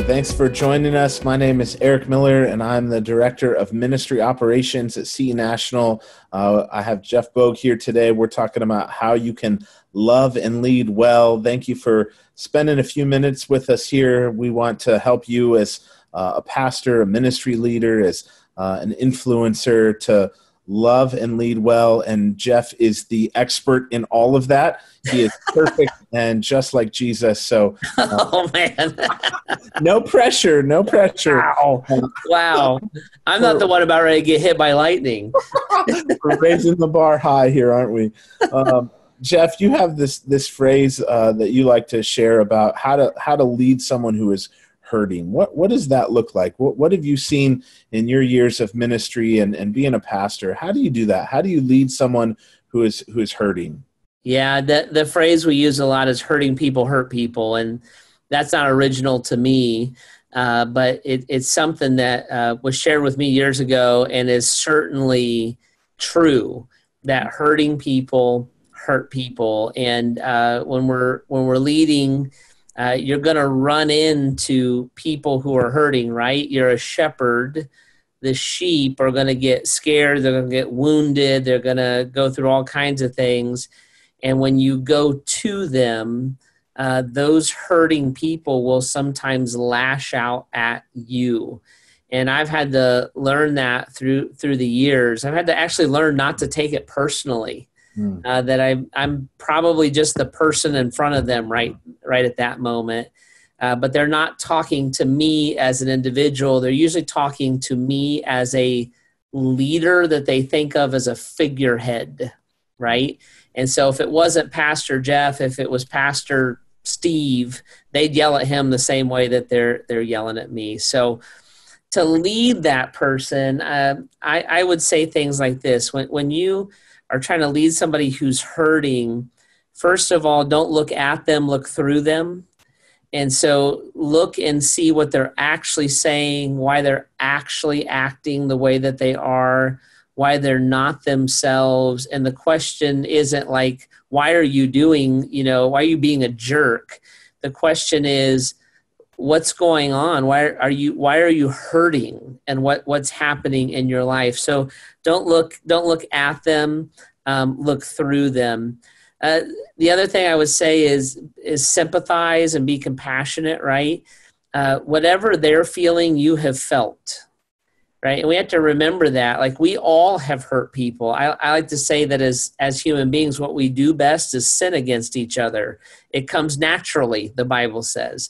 Thanks for joining us. My name is Eric Miller, and I'm the Director of Ministry Operations at CE National. I have Jeff Bogue here today. We're talking about how you can love and lead well. Thank you for spending a few minutes with us here. We want to help you as a pastor, a ministry leader, as an influencer to love and lead well. And Jeff is the expert in all of that. He is perfect and just like Jesus. So, oh man, no pressure, no pressure. Wow. I'm not the one about ready to get hit by lightning. We're raising the bar high here, aren't we? Jeff, you have this phrase that you like to share about how to lead someone who is hurting. What does that look like? What have you seen in your years of ministry and being a pastor? How do you do that? How do you lead someone who is hurting? Yeah, the phrase we use a lot is hurting people hurt people, and that's not original to me, but it's something that was shared with me years ago and is certainly true, that hurting people hurt people. And when we're leading, you're going to run into people who are hurting, right? You're a shepherd. The sheep are going to get scared. They're going to get wounded. They're going to go through all kinds of things. And when you go to them, those hurting people will sometimes lash out at you. And I've had to learn that through the years. I've had to actually learn not to take it personally. That I'm probably just the person in front of them right at that moment. But they're not talking to me as an individual. They're usually talking to me as a leader that they think of as a figurehead, right? And so if it wasn't Pastor Jeff, if it was Pastor Steve, they'd yell at him the same way that they're yelling at me. So to lead that person, I would say things like this. When you are trying to lead somebody who's hurting, first of all, don't look at them, look through them. And so look and see what they're actually saying, why they're actually acting the way that they are, why they're not themselves. And the question isn't like, why are you doing, why are you being a jerk? The question is, what's going on? Why are you hurting, and what's happening in your life? So don't look at them, look through them. The other thing I would say is sympathize and be compassionate, right? Whatever they're feeling, you have felt, right? And we have to remember that. Like, we all have hurt people. I like to say that as human beings, what we do best is sin against each other. It comes naturally, the Bible says.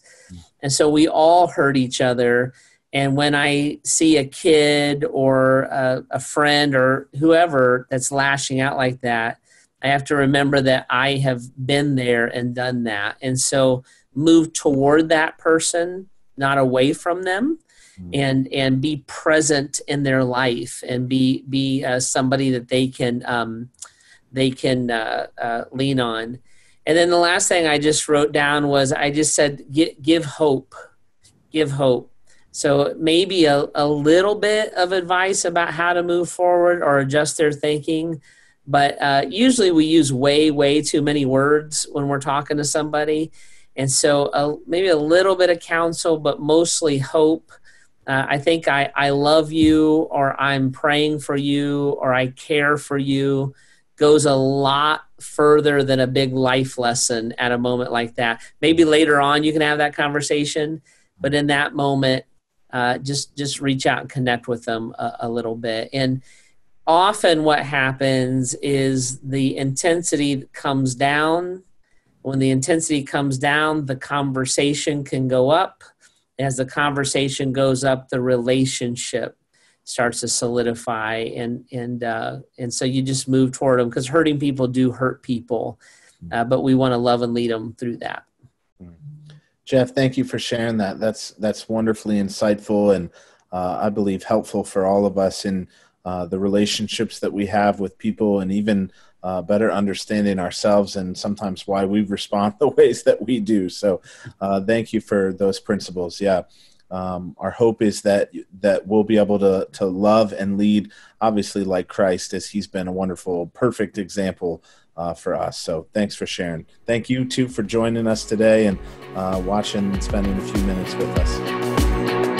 And so we all hurt each other. And when I see a kid or a friend or whoever that's lashing out like that, I have to remember that I have been there and done that. And so move toward that person, not away from them, and be present in their life, and be somebody that they can lean on. And then the last thing I just wrote down was, I just said, give hope. Give hope. So maybe a little bit of advice about how to move forward or adjust their thinking. But usually we use way too many words when we're talking to somebody. And so maybe a little bit of counsel, but mostly hope. I think I love you, or I'm praying for you, or I care for you, goes a lot further than a big life lesson at a moment like that. Maybe later on you can have that conversation, but in that moment, just reach out and connect with them a little bit. And often what happens is the intensity comes down. When the intensity comes down, the conversation can go up. As the conversation goes up, the relationship starts to solidify, and so you just move toward them, because hurting people do hurt people, but we want to love and lead them through that. Jeff, thank you for sharing that. That's wonderfully insightful, and I believe helpful for all of us in the relationships that we have with people, and even better understanding ourselves and sometimes why we respond the ways that we do. So thank you for those principles. Yeah. Our hope is that we'll be able to love and lead, obviously, like Christ, as he's been a wonderful, perfect example for us. So thanks for sharing. Thank you too for joining us today and watching and spending a few minutes with us.